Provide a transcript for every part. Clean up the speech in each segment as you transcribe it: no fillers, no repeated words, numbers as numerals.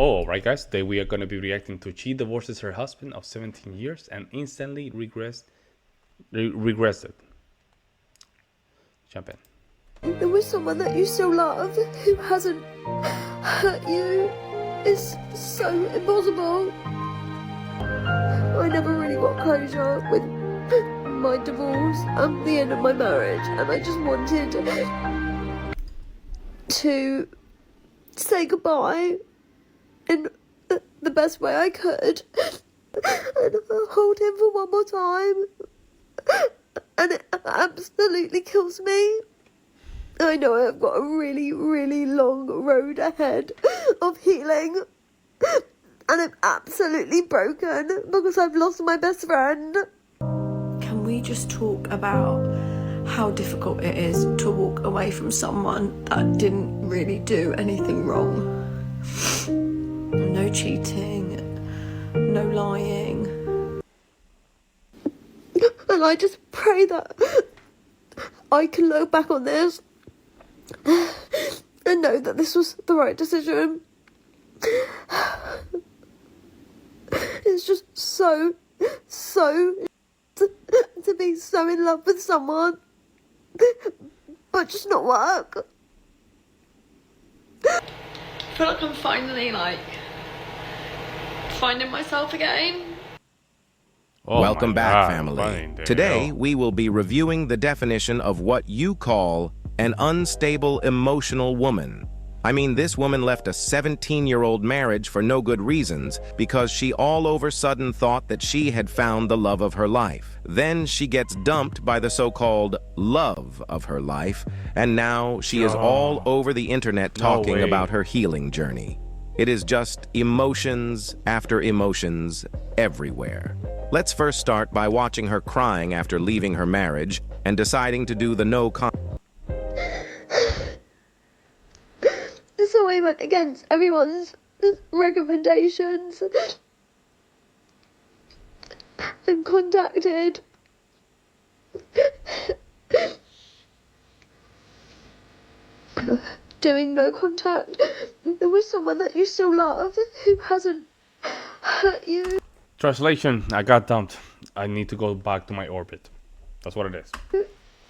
Oh, right, guys. Today we are going to be reacting to She divorces her husband of 17 years and instantly regrets it. Jump in. There was someone that you still love who hasn't hurt you. It's so impossible. I never really got closure with my divorce and the end of my marriage, and I just wanted to say goodbye in the best way I could and hold him for one more time, and it absolutely kills me. I know I've got a really, really long road ahead of healing, and I'm absolutely broken because I've lost my best friend. Can we just talk about how difficult it is to walk away from someone that didn't really do anything wrong? No cheating, no lying. And I just pray that I can look back on this and know that this was the right decision. It's just so to be so in love with someone, but just not work. I feel like I'm finally finding myself again. Oh Welcome my back, God, family. fine, there Today, you go. we will be reviewing the definition of what you call an unstable emotional woman. I mean, this woman left a 17-year-old marriage for no good reasons because she all over a sudden thought that she had found the love of her life. Then she gets dumped by the so-called love of her life, and now she is all over the internet talking way. about her healing journey. It is just emotions after emotions everywhere. Let's first start by watching her crying after leaving her marriage and deciding to do the So I went against everyone's recommendations and contacted doing no contact. There was someone that you still love who hasn't hurt you. Translation, I got dumped. I need to go back to my orbit. That's what it is.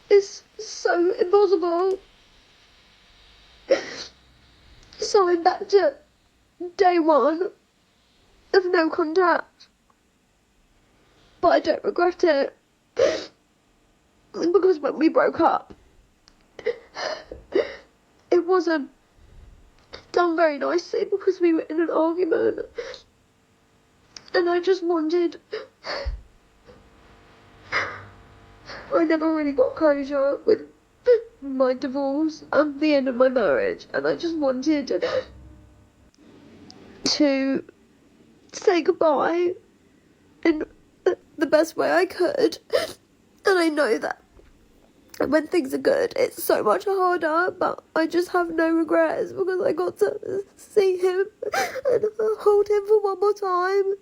It's so impossible. So I'm back to day one of no contact. But I don't regret it. Because when we broke up, it wasn't done very nicely because we were in an argument. And I just wanted... I never really got closure with my divorce and the end of my marriage, and I just wanted to say goodbye in the best way I could. And I know that when things are good, it's so much harder, but I just have no regrets because I got to see him and hold him for one more time,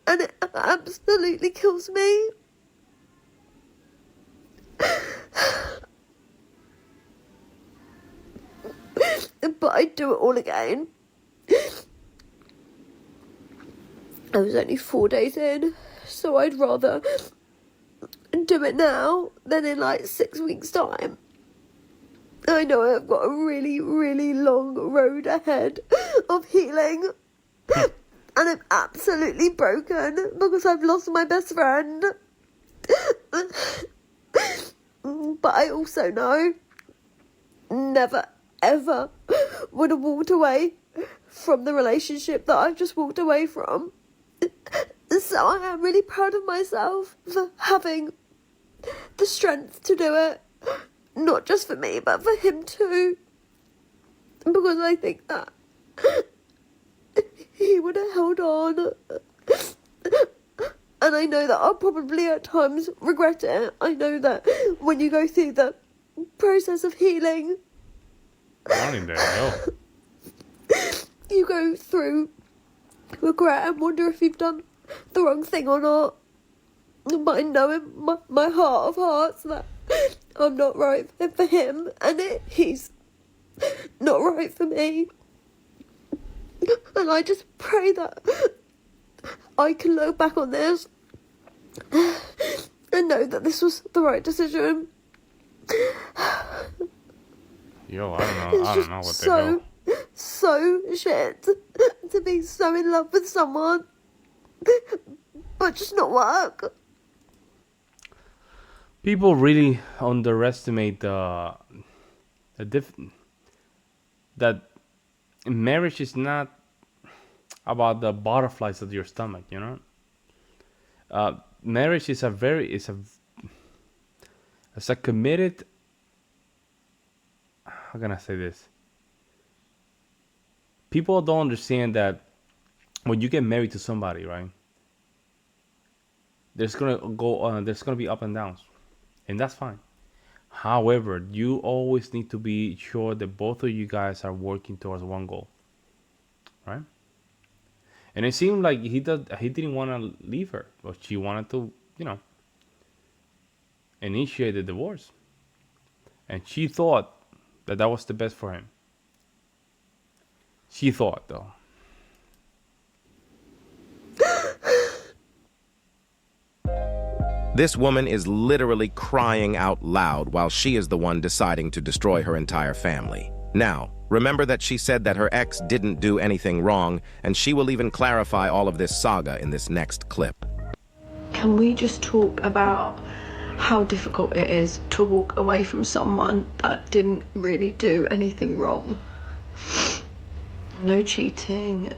and it absolutely kills me. But I'd do it all again. I was only 4 days in, so I'd rather do it now than in 6 weeks' time. I know I've got a really, really long road ahead of healing, and I'm absolutely broken because I've lost my best friend. But I also know never, ever would have walked away from the relationship that I've just walked away from. So I am really proud of myself for having the strength to do it. Not just for me, but for him too. Because I think that he would have held on. And I know that I'll probably at times regret it. I know that when you go through the process of healing, Morning there, yo. you go through regret and wonder if you've done the wrong thing or not. But I know in my heart of hearts that I'm not right for him, and he's not right for me. And I just pray that I can look back on this and know that this was the right decision. Yo, I don't know what the hell. So shit to be so in love with someone, but just not work. People really underestimate that marriage is not about the butterflies of your stomach, you know. Marriage is a committed. How can I say this? People don't understand that when you get married to somebody, right? There's gonna be up and downs, and that's fine. However, you always need to be sure that both of you guys are working towards one goal, right? And it seemed like he didn't want to leave her, but she wanted to, initiate the divorce, and she thought that was the best for him. She thought, though. This woman is literally crying out loud while she is the one deciding to destroy her entire family. Now, remember that she said that her ex didn't do anything wrong, and she will even clarify all of this saga in this next clip. Can we just talk about how difficult it is to walk away from someone that didn't really do anything wrong? No cheating,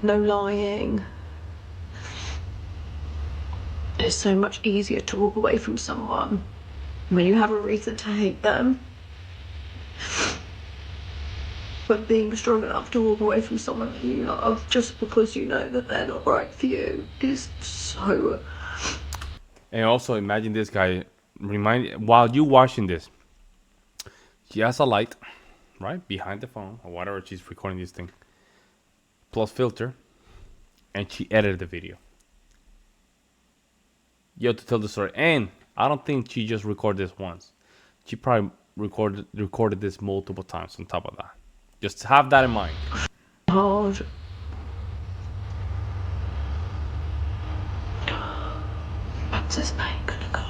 no lying. It's so much easier to walk away from someone when you have a reason to hate them. But being strong enough to walk away from someone that you love just because you know that they're not right for you is so... And also imagine this guy, while you watching this, she has a light, right, behind the phone or whatever she's recording this thing, plus filter, and she edited the video. Yo, to tell the story. And I don't think she just recorded this once. She probably recorded this multiple times on top of that. Just have that in mind. hard. When's this pain gonna go?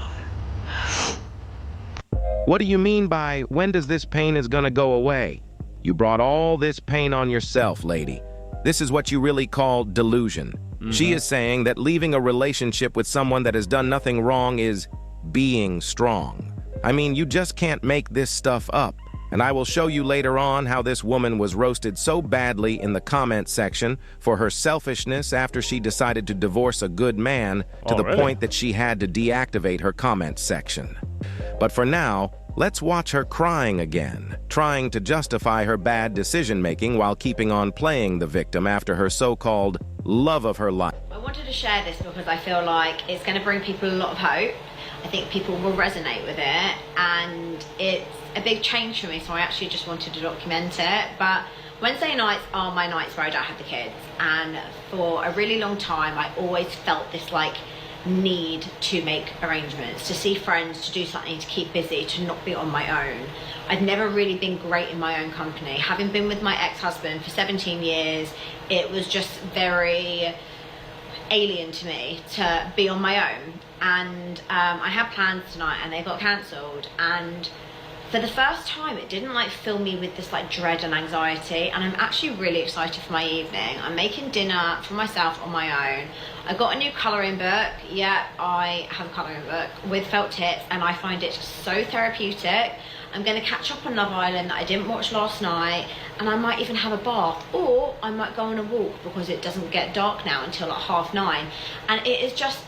What do you mean by, when does this pain is gonna go away? You brought all this pain on yourself, lady. This is what you really call delusion. She is saying that leaving a relationship with someone that has done nothing wrong is being strong. I mean, you just can't make this stuff up. And I will show you later on how this woman was roasted so badly in the comment section for her selfishness after she decided to divorce a good man to the point that she had to deactivate her comment section. But for now, let's watch her crying again, trying to justify her bad decision-making while keeping on playing the victim after her so-called love of her life. I wanted to share this because I feel like it's going to bring people a lot of hope. I think people will resonate with it, and it's a big change for me, so I actually just wanted to document it. But Wednesday nights are my nights where I don't have the kids, and for a really long time I always felt this like need to make arrangements, to see friends, to do something, to keep busy, to not be on my own. I'd never really been great in my own company. Having been with my ex-husband for 17 years, it was just very alien to me to be on my own. And I had plans tonight and they got cancelled, and for the first time it didn't like fill me with this like dread and anxiety, and I'm actually really excited for my evening. I'm making dinner for myself on my own. I got a new colouring book. Yeah, I have a colouring book with felt tips, and I find it so therapeutic. I'm going to catch up on Love Island that I didn't watch last night, and I might even have a bath, or I might go on a walk because it doesn't get dark now until like 9:30, and it is just,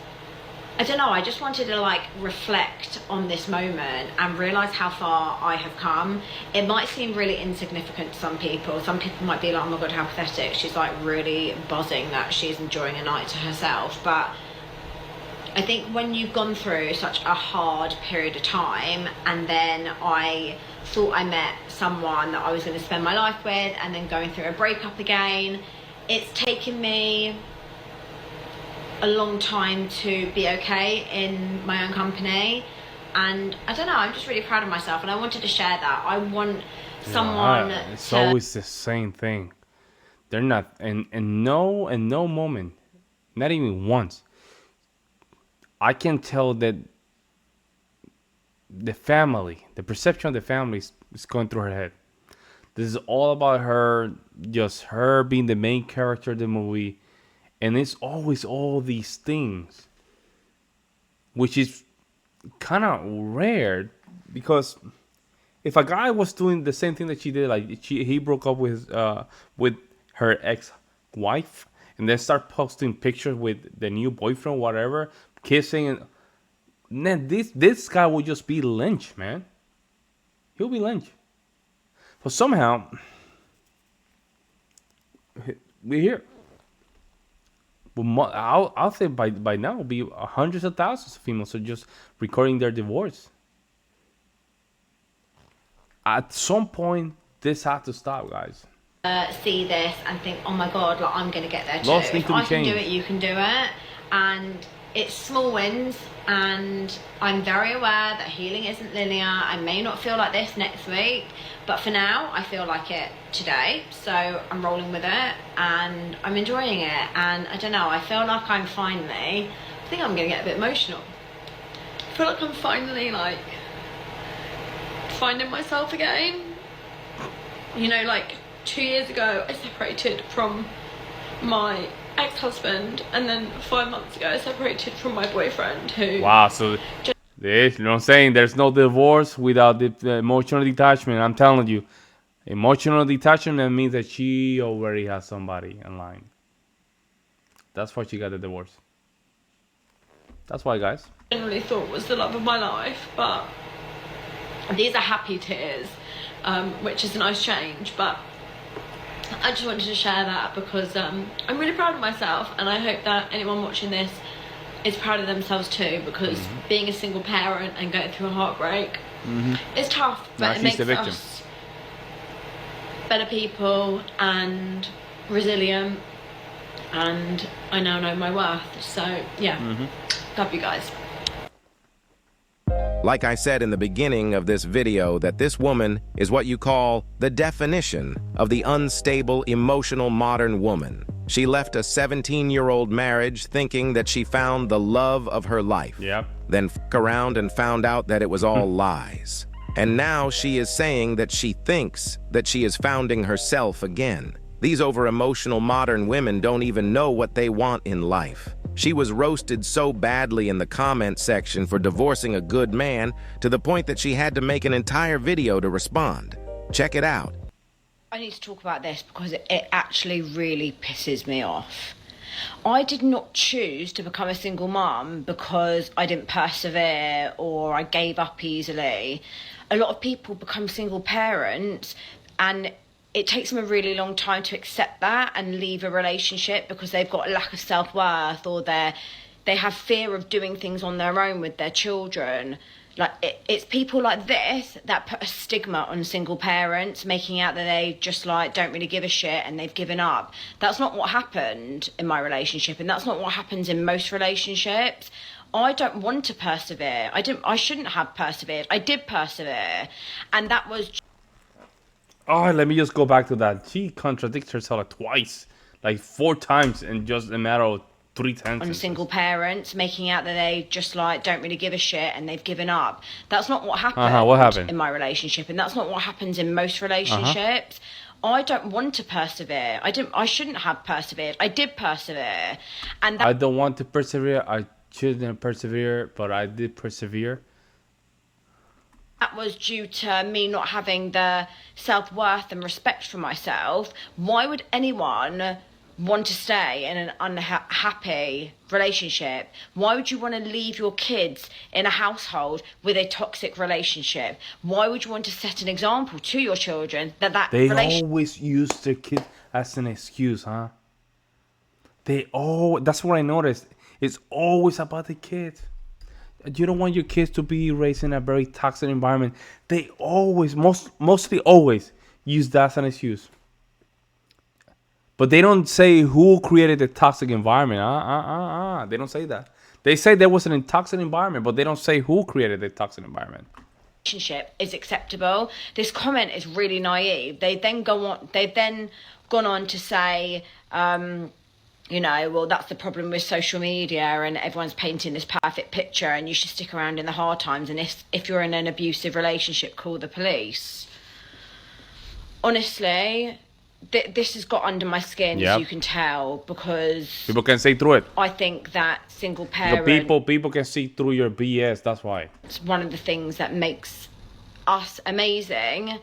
I don't know, I just wanted to like reflect on this moment and realise how far I have come. It might seem really insignificant to some people. Some people might be like, oh my god, how pathetic. She's like really buzzing that she's enjoying a night to herself. But I think when you've gone through such a hard period of time, and then I thought I met someone that I was going to spend my life with, and then going through a breakup again, it's taken me a long time to be okay in my own company. And I don't know, I'm just really proud of myself, and I wanted to share that. I want someone it's always the same thing. They're not, and no moment, not even once. I can tell that the family, the perception of the family is going through her head. This is all about her, just her being the main character of the movie, and it's always all these things, which is kind of rare because if a guy was doing the same thing that she did, like he broke up with her ex-wife, and then start posting pictures with the new boyfriend, whatever, kissing, and then this guy would just be lynched, man. He'll be lynched. But somehow we're here. But I'll say by now it'll be hundreds of thousands of females are just recording their divorce. At some point, this has to stop, guys. See this and think, oh my god, like I'm gonna get there too. Laws need If to be I can do changed. it, you can do it. And it's small wins, and I'm very aware that healing isn't linear. I may not feel like this next week, but for now I feel like it today, so I'm rolling with it and I'm enjoying it. And I don't know, I feel like I'm finally, I think I'm gonna get a bit emotional. I feel like I'm finally like finding myself again. You know, like 2 years ago I separated from my ex-husband, and then 5 months ago I separated from my boyfriend who... Wow, so this, you know what I'm saying? There's no divorce without the emotional detachment. I'm telling you, emotional detachment means that she already has somebody in line. That's why she got the divorce. That's why, guys. Generally thought was the love of my life, but these are happy tears, which is a nice change. But I just wanted to share that because I'm really proud of myself, and I hope that anyone watching this is proud of themselves too, because being a single parent and going through a heartbreak is tough, but it makes us better people and resilient, and I now know my worth. So yeah, love you guys. Like I said in the beginning of this video, that this woman is what you call the definition of the unstable, emotional modern woman. She left a 17-year-old marriage thinking that she found the love of her life. Yep. Then f***ed around and found out that it was all lies. And now she is saying that she thinks that she is founding herself again. These over-emotional modern women don't even know what they want in life. She was roasted so badly in the comment section for divorcing a good man to the point that she had to make an entire video to respond. Check it out. I need to talk about this because it actually really pisses me off. I did not choose to become a single mum because I didn't persevere or I gave up easily. A lot of people become single parents and it takes them a really long time to accept that and leave a relationship because they've got a lack of self-worth, or they have fear of doing things on their own with their children. Like it's people like this that put a stigma on single parents, making out that they just like don't really give a shit and they've given up. That's not what happened in my relationship, and that's not what happens in most relationships. I don't want to persevere. I shouldn't have persevered. I did persevere, and that was... Oh, let me just go back to that. She contradicts herself like twice, like 4 times in just a matter of 3 sentences. On single parents, making out that they just like don't really give a shit and they've given up. That's not what happened, What happened in my relationship, and that's not what happens in most relationships. I don't want to persevere. I shouldn't have persevered. I did persevere, and I don't want to persevere. I shouldn't persevere, but I did persevere. that was due to me not having the self-worth and respect for myself. Why would anyone want to stay in an unhappy relationship? Why would you want to leave your kids in a household with a toxic relationship? Why would you want to set an example to your children that They relationship... always use their kid as an excuse, huh? That's what I noticed. It's always about the kids. You don't want your kids to be raised in a very toxic environment. They always, mostly always, use that as an excuse. But they don't say who created the toxic environment. They don't say that. They say there was an toxic environment, but they don't say who created the toxic environment. Relationship is acceptable. This comment is really naive. They then gone on to say, you know, well, that's the problem with social media and everyone's painting this perfect picture and you should stick around in the hard times. And if you're in an abusive relationship, call the police. Honestly, this has got under my skin, as you can tell, because people can see through it. I think that single parent... People can see through your BS, that's why. It's one of the things that makes us amazing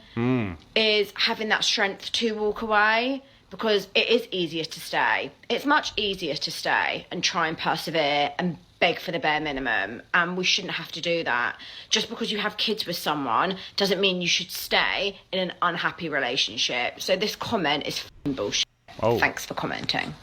is having that strength to walk away, because it is easier to stay. It's much easier to stay and try and persevere and beg for the bare minimum, and we shouldn't have to do that. Just because you have kids with someone doesn't mean you should stay in an unhappy relationship. So this comment is f***ing bullshit. Thanks for commenting.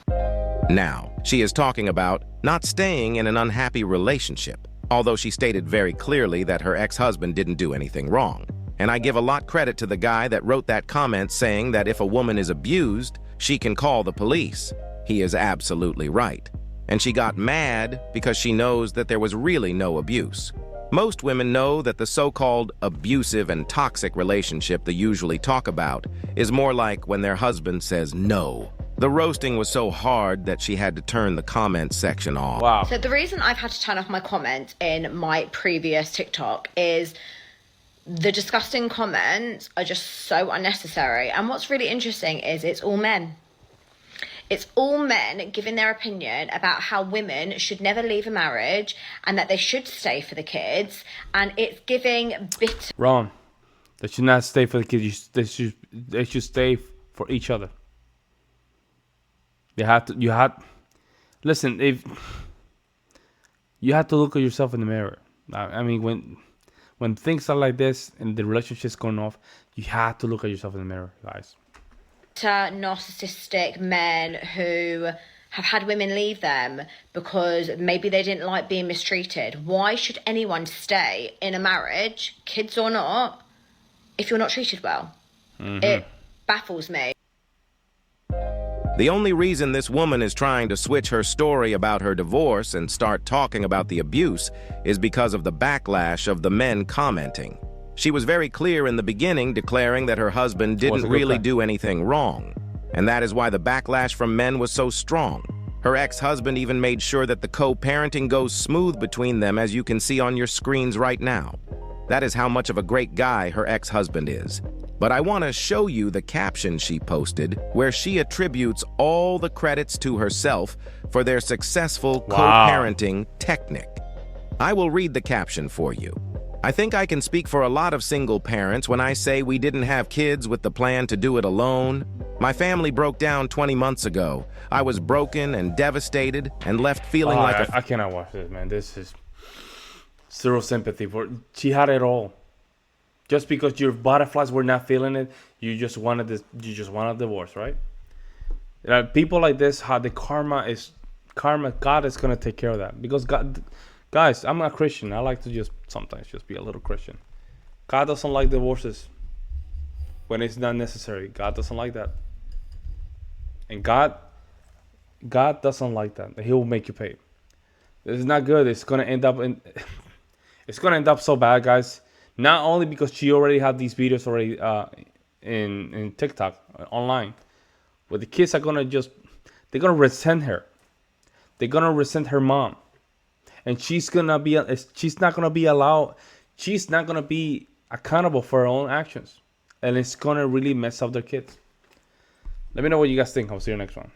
Now, she is talking about not staying in an unhappy relationship, although she stated very clearly that her ex-husband didn't do anything wrong. And I give a lot credit to the guy that wrote that comment saying that if a woman is abused, she can call the police. He is absolutely right. And she got mad because she knows that there was really no abuse. Most women know that the so-called abusive and toxic relationship they usually talk about is more like when their husband says no. The roasting was so hard that she had to turn the comment section off. Wow. So the reason I've had to turn off my comment in my previous TikTok is the disgusting comments are just so unnecessary. And what's really interesting is it's all men. It's all men giving their opinion about how women should never leave a marriage and that they should stay for the kids. And it's giving bitter... Wrong. They should not stay for the kids. They should stay for each other. Listen, if you have to look at yourself in the mirror. I mean, when things are like this and the relationship's going off, you have to look at yourself in the mirror, guys. Narcissistic men who have had women leave them because maybe they didn't like being mistreated. Why should anyone stay in a marriage, kids or not, if you're not treated well? It baffles me. The only reason this woman is trying to switch her story about her divorce and start talking about the abuse is because of the backlash of the men commenting. She was very clear in the beginning, declaring that her husband didn't really do anything wrong. And that is why the backlash from men was so strong. Her ex-husband even made sure that the co-parenting goes smooth between them, as you can see on your screens right now. That is how much of a great guy her ex-husband is. But I want to show you the caption she posted, where she attributes all the credits to herself for their successful co-parenting technique. I will read the caption for you. I think I can speak for a lot of single parents when I say we didn't have kids with the plan to do it alone. My family broke down 20 months ago. I was broken and devastated and left feeling like I cannot watch this, man. This is zero sympathy for. She had it all. Just because your butterflies were not feeling it, you just wanted this. You just wanted a divorce, right? People like this, how the karma. God is gonna take care of that, because God. Guys, I'm not Christian. I like to just sometimes just be a little Christian. God doesn't like divorces when it's not necessary. God doesn't like that. And God doesn't like that. He will make you pay. This is not good. It's gonna end up so bad, guys. Not only because she already had these videos already in TikTok online, but the kids are they're gonna resent her. They're gonna resent her mom. And she's not gonna be accountable for her own actions, and it's gonna really mess up their kids. Let me know what you guys think. I'll see you next one.